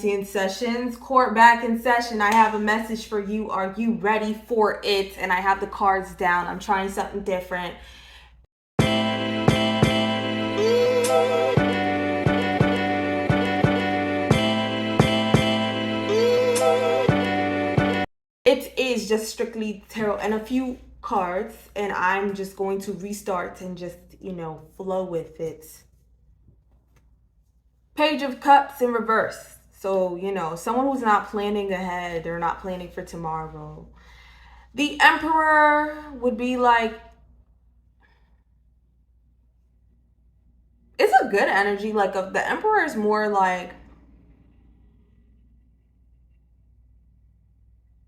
In sessions, court back in session. I have a message for you. Are you ready for it? And I have the cards down. I'm trying something different. It is just strictly tarot and a few cards, and I'm just going to restart and just, flow with it. Page of Cups in reverse. So, someone who's not planning ahead, they're not planning for tomorrow. The Emperor would be like, it's a good energy. Like, the Emperor is more like,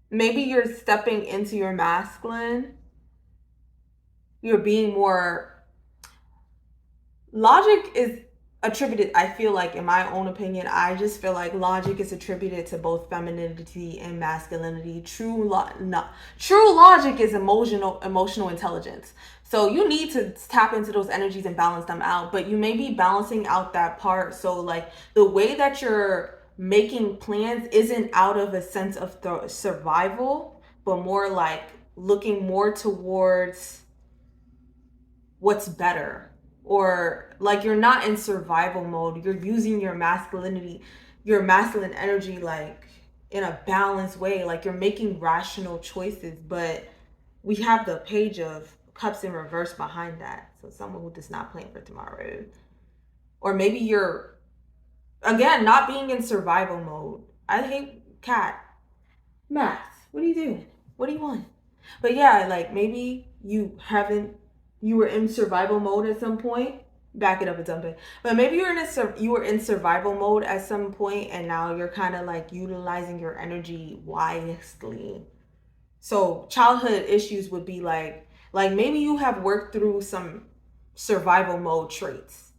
maybe you're stepping into your masculine. You're being more, logic is attributed, I feel like, in my own opinion, I just feel like logic is attributed to both femininity and masculinity. True logic is emotional intelligence. So you need to tap into those energies and balance them out, but you may be balancing out that part. So like the way that you're making plans isn't out of a sense of the survival, but more like looking more towards what's better, or like you're not in survival mode. You're using your masculinity, your masculine energy, like in a balanced way. Like you're making rational choices, but we have the Page of Cups in reverse behind that. So someone who does not plan for tomorrow, or maybe you're again not being in survival mode. I hate cat math. What are you doing? What do you want? But yeah, like maybe you were in survival mode at some point. Back it up and dump it. But maybe you were in survival mode at some point, and now you're kind of like utilizing your energy wisely. So childhood issues would be like maybe you have worked through some survival mode traits.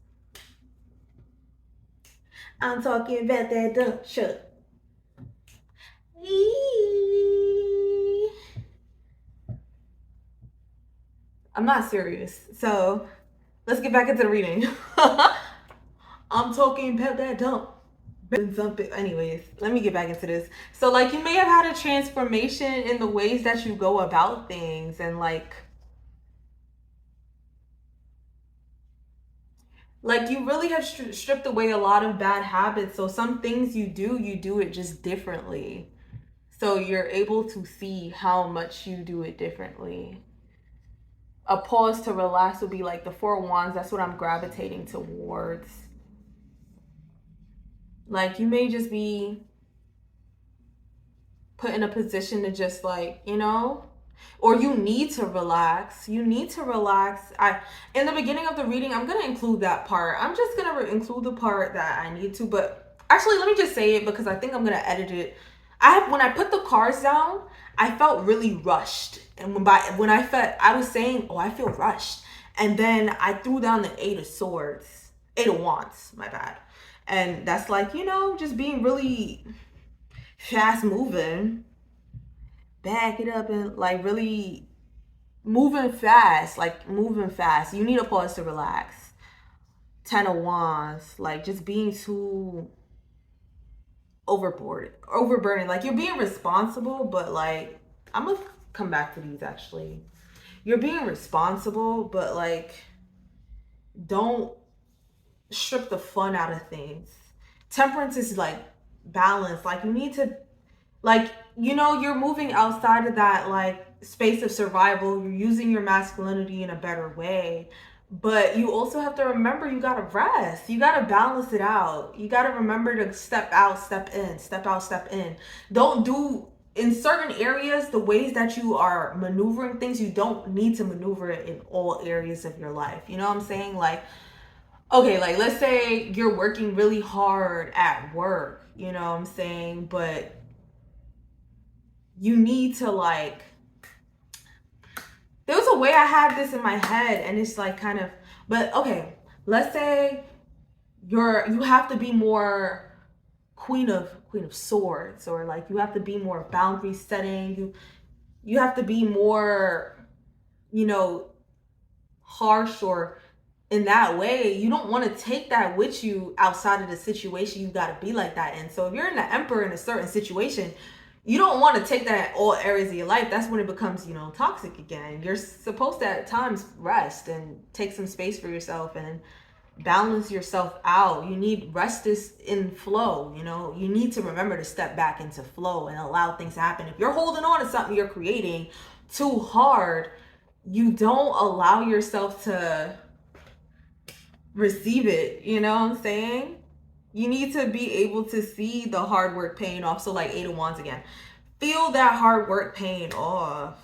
I'm talking about that dumb shit. I'm not serious. So let's get back into the reading. I'm talking about that dump. Anyways, let me get back into this. So like you may have had a transformation in the ways that you go about things, and like you really have stripped away a lot of bad habits. So some things you do it just differently. So you're able to see how much you do it differently. A pause to relax would be like the Four of Wands. That's what I'm gravitating towards. Like you may just be put in a position to just like, or you need to relax. In the beginning of the reading, I'm going to include that part. I'm just going to include the part that I need to, but actually let me just say it because I think I'm going to edit it. When I put the cards down, I felt really rushed. And when I was saying, oh, I feel rushed. And then I threw down the Eight of Wands, my bad. And that's like, just being really fast moving. Back it up and like really moving fast. You need a pause to relax. Ten of Wands, like just being too overburdened. Like you're being responsible, but like I'm gonna come back to these actually. You're being responsible, but like don't strip the fun out of things. Temperance is like balance. Like you need to, like, you're moving outside of that like space of survival. You're using your masculinity in a better way. But you also have to remember you gotta rest. You gotta balance it out. You gotta remember to step out, step in, step out, step in. Don't do in certain areas the ways that you are maneuvering things. You don't need to maneuver it in all areas of your life. You know what I'm saying? Like, okay, like let's say you're working really hard at work. You know what I'm saying? But you need to like, there was a way I had this in my head and it's like kind of, but okay, let's say you have to be more queen of swords, or like you have to be more boundary setting. You have to be more, harsh or in that way, you don't want to take that with you outside of the situation you got to be like that in. So if you're in the emperor in a certain situation, you don't want to take that in all areas of your life. That's when it becomes, toxic again. You're supposed to at times rest and take some space for yourself and balance yourself out. You need rest is in flow. You need to remember to step back into flow and allow things to happen. If you're holding on to something you're creating too hard, you don't allow yourself to receive it. You know what I'm saying? You need to be able to see the hard work paying off. So like 8 of Wands again. Feel that hard work paying off.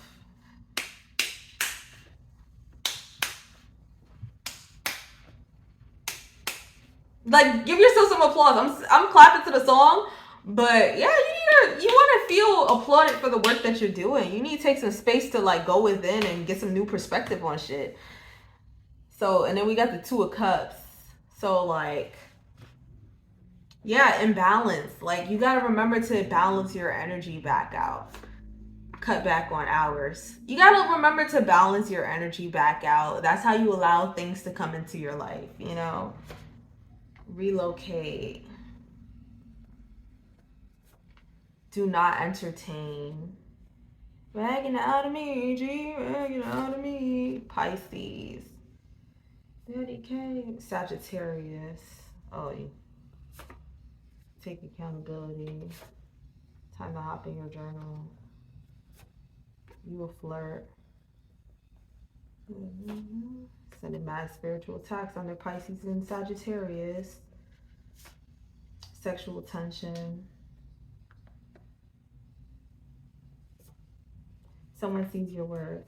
Like, give yourself some applause. I'm clapping to the song, but yeah, you want to feel applauded for the work that you're doing. You need to take some space to like go within and get some new perspective on shit. So, and then we got the 2 of Cups. So like, yeah, imbalance. Like, you got to remember to balance your energy back out. Cut back on hours. You got to remember to balance your energy back out. That's how you allow things to come into your life, Relocate. Do not entertain. Wagging out of me, G, wagging out of me. Pisces. Dedicate. Sagittarius. Oh, you take accountability. Time to hop in your journal. You will flirt. Sending mad spiritual attacks under Pisces and Sagittarius. Sexual tension. Someone sees your worth.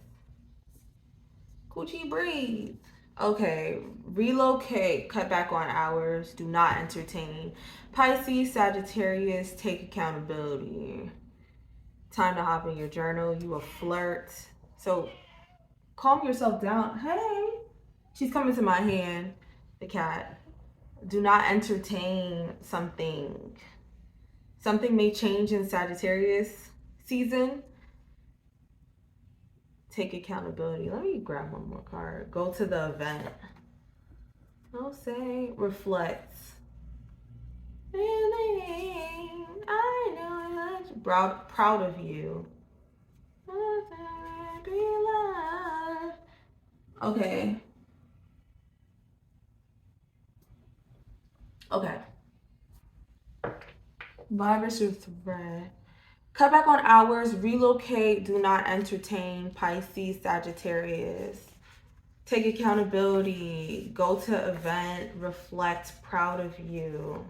Coochie breathe. Okay, relocate, cut back on hours, do not entertain. Pisces, Sagittarius, take accountability. Time to hop in your journal. You will flirt. So calm yourself down. Hey, she's coming to my hand, the cat. Do not entertain something. Something may change in Sagittarius season. Take accountability. Let me grab one more card. Go to the event. I'll say reflect. I know you're proud of you. Okay. Okay. Virus or thread. Cut back on hours, relocate, do not entertain, Pisces, Sagittarius. Take accountability, go to event, reflect, proud of you.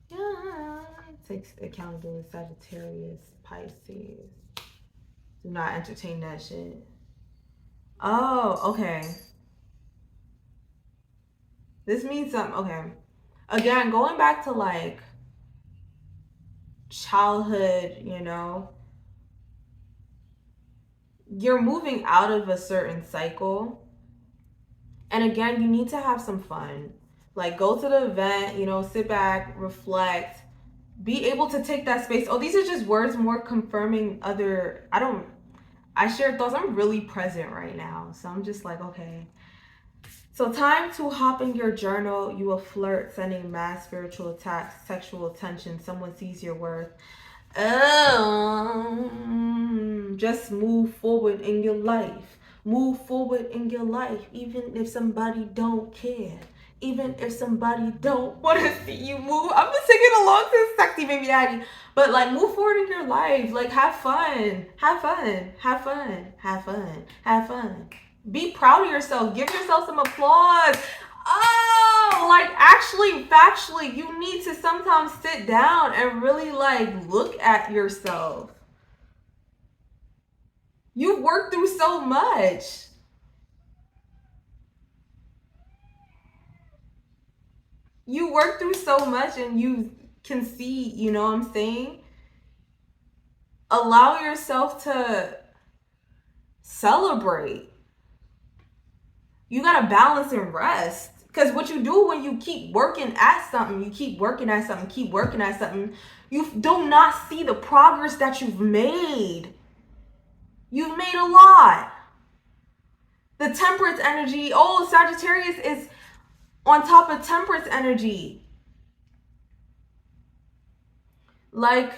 Yeah. Take accountability, Sagittarius, Pisces. Do not entertain that shit. Oh, okay. This means something, okay. Again, going back to like childhood, you're moving out of a certain cycle. And again, you need to have some fun. Like, go to the event, sit back, reflect, be able to take that space. Oh, these are just words more confirming I share thoughts. I'm really present right now. So I'm just like, okay. So time to hop in your journal. You will flirt, sending mass spiritual attacks, sexual attention. Someone sees your worth. Just move forward in your life. Move forward in your life, even if somebody don't care. Even if somebody don't want to see you move. I'm just singing along to Sexy Baby Daddy. But like, move forward in your life. Like, have fun. Have fun. Have fun. Have fun. Have fun. Be proud of yourself. Give yourself some applause. Oh, like, actually, factually, you need to sometimes sit down and really like look at yourself. You've worked through so much. You work through so much and you can see, you know what I'm saying? Allow yourself to celebrate. You gotta balance and rest. Because what you do when you keep working at something, you do not see the progress that you've made. You've made a lot. The temperance energy. Oh, Sagittarius is on top of temperance energy. Like,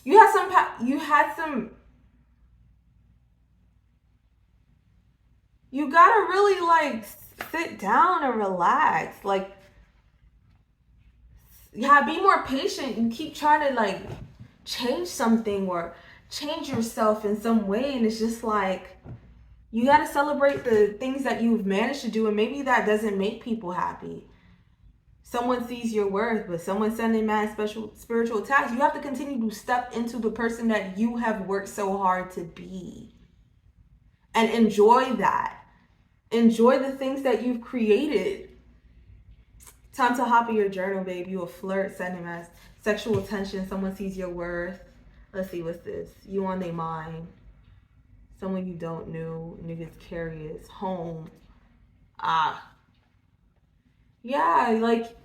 you you gotta really like sit down and relax. Like, yeah, be more patient and keep trying to like change something or change yourself in some way. And it's just like, you got to celebrate the things that you've managed to do, and maybe that doesn't make people happy. Someone sees your worth, but someone sending mad special spiritual attacks. You have to continue to step into the person that you have worked so hard to be, and enjoy that. Enjoy the things that you've created. Time to hop in your journal, babe. You a flirt, sending mad sexual attention. Someone sees your worth. Let's see, what's this? You on their mind. Someone you don't know. Niggas curious. Home. Ah. Yeah, like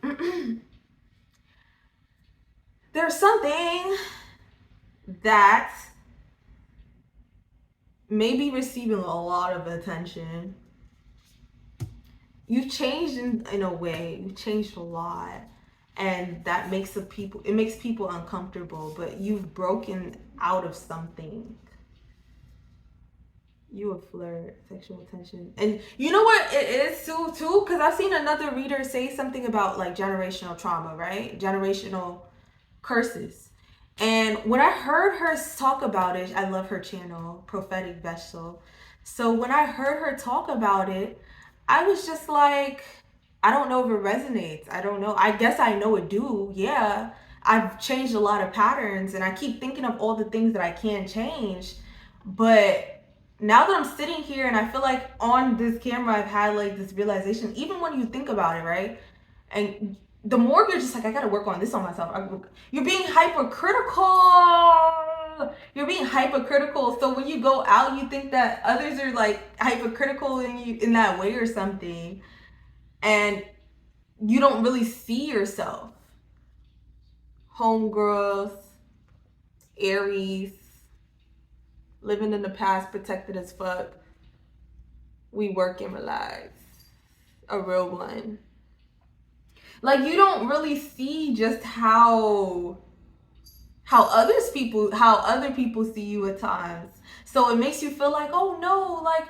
there's something that may be receiving a lot of attention. You've changed in a way. You've changed a lot. And that makes it makes people uncomfortable, but you've broken out of something. You a flirt, sexual attention. And you know what it is too? Because I've seen another reader say something about like generational trauma, right? Generational curses. And when I heard her talk about it, I love her channel, Prophetic Vessel. So when I heard her talk about it, I was just like, I don't know if it resonates. I don't know. I guess I know it do. Yeah. I've changed a lot of patterns and I keep thinking of all the things that I can change. But now that I'm sitting here and I feel like on this camera, I've had like this realization, even when you think about it, right? And the more you're just like, I gotta work on this on myself. You're being hypercritical. You're being hypercritical. So when you go out, you think that others are like hypercritical in you in that way or something, and you don't really see yourself. Homegirls, Aries, living in the past, protected as fuck. We work and relax. A real one. Like, you don't really see just how other people see you at times. So it makes you feel like, oh no, like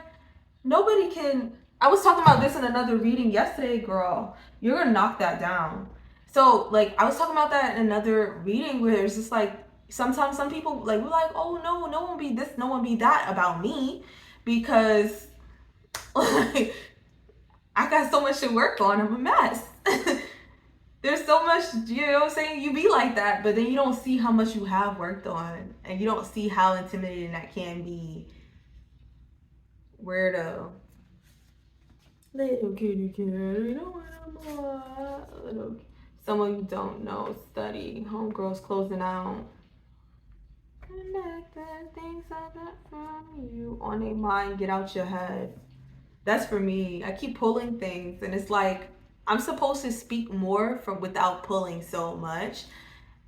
nobody can. I was talking about this in another reading yesterday, girl. You're gonna knock that down. So like I was talking about that in another reading where it's just like sometimes some people like we're like, oh no, no one be this, no one be that about me, because like I got so much to work on. I'm a mess. There's so much, you know what I'm saying? You be like that, but then you don't see how much you have worked on, and you don't see how intimidating that can be. Weirdo. Little kitty cat, you know what I'm like. Little, someone you don't know, study. Homegirls closing out. Connect the things I got from you. On a mind, get out your head. That's for me. I keep pulling things, and it's like I'm supposed to speak more from without pulling so much.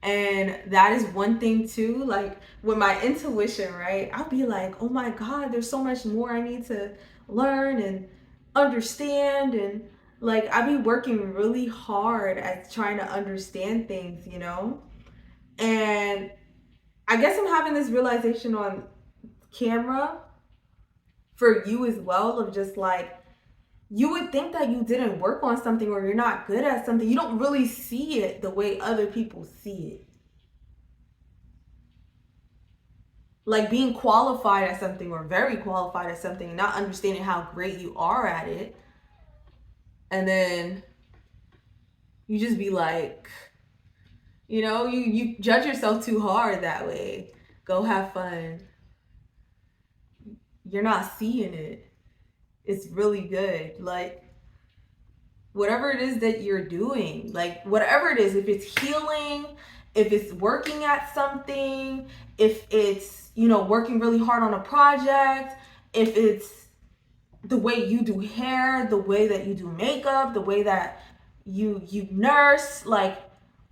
And that is one thing too, like with my intuition, right? I'll be like, oh my God, there's so much more I need to learn and understand. And like, I be working really hard at trying to understand things, you know? And I guess I'm having this realization on camera for you as well, of just like, you would think that you didn't work on something or you're not good at something. You don't really see it the way other people see it. Like being qualified at something or very qualified at something and not understanding how great you are at it. And then you just be like, you know, you judge yourself too hard that way. Go have fun. You're not seeing it. It's really good. Like, whatever it is that you're doing, like whatever it is, if it's healing, if it's working at something, if it's, you know, working really hard on a project, if it's the way you do hair, the way that you do makeup, the way that you nurse, like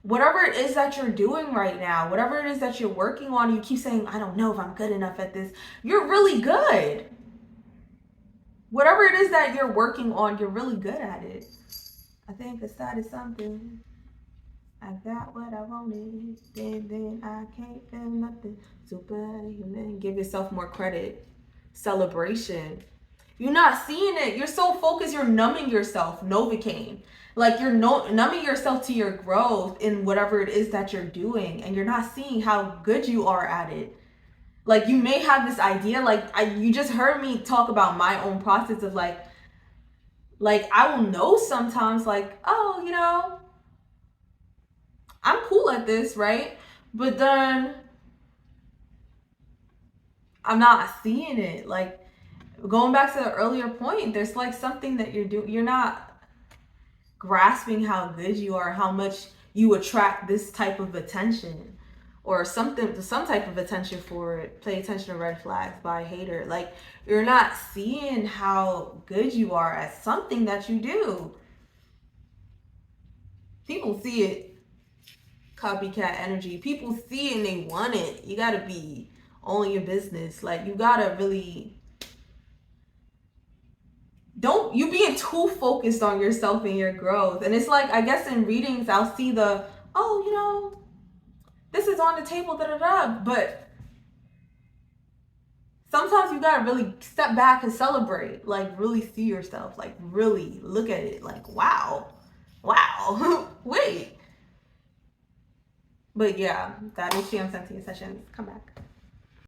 whatever it is that you're doing right now, whatever it is that you're working on, you keep saying, I don't know if I'm good enough at this. You're really good. Whatever it is that you're working on, you're really good at it. I think I started something. I got what I wanted. Then I can't feel nothing. Superhuman. Give yourself more credit. Celebration. You're not seeing it. You're so focused. You're numbing yourself. Novocaine. Like you're numbing yourself to your growth in whatever it is that you're doing, and you're not seeing how good you are at it. Like you may have this idea. You just heard me talk about my own process of like I will know sometimes like, oh, I'm cool at this, right? But then I'm not seeing it. Like going back to the earlier point, there's like something that you're doing. You're not grasping how good you are, how much you attract this type of attention or some type of attention for it. Pay attention to red flags by a hater. Like you're not seeing how good you are at something that you do. People see it. Copycat energy. People see it and they want it. You gotta be all in your business. Like you gotta really don't you being too focused on yourself and your growth. And it's like I guess in readings I'll see the this is on the table, but sometimes you gotta really step back and celebrate. Like really see yourself. Like really look at it. Like wow. Wait. But yeah, that is Sham Sensei Sessions. Come back.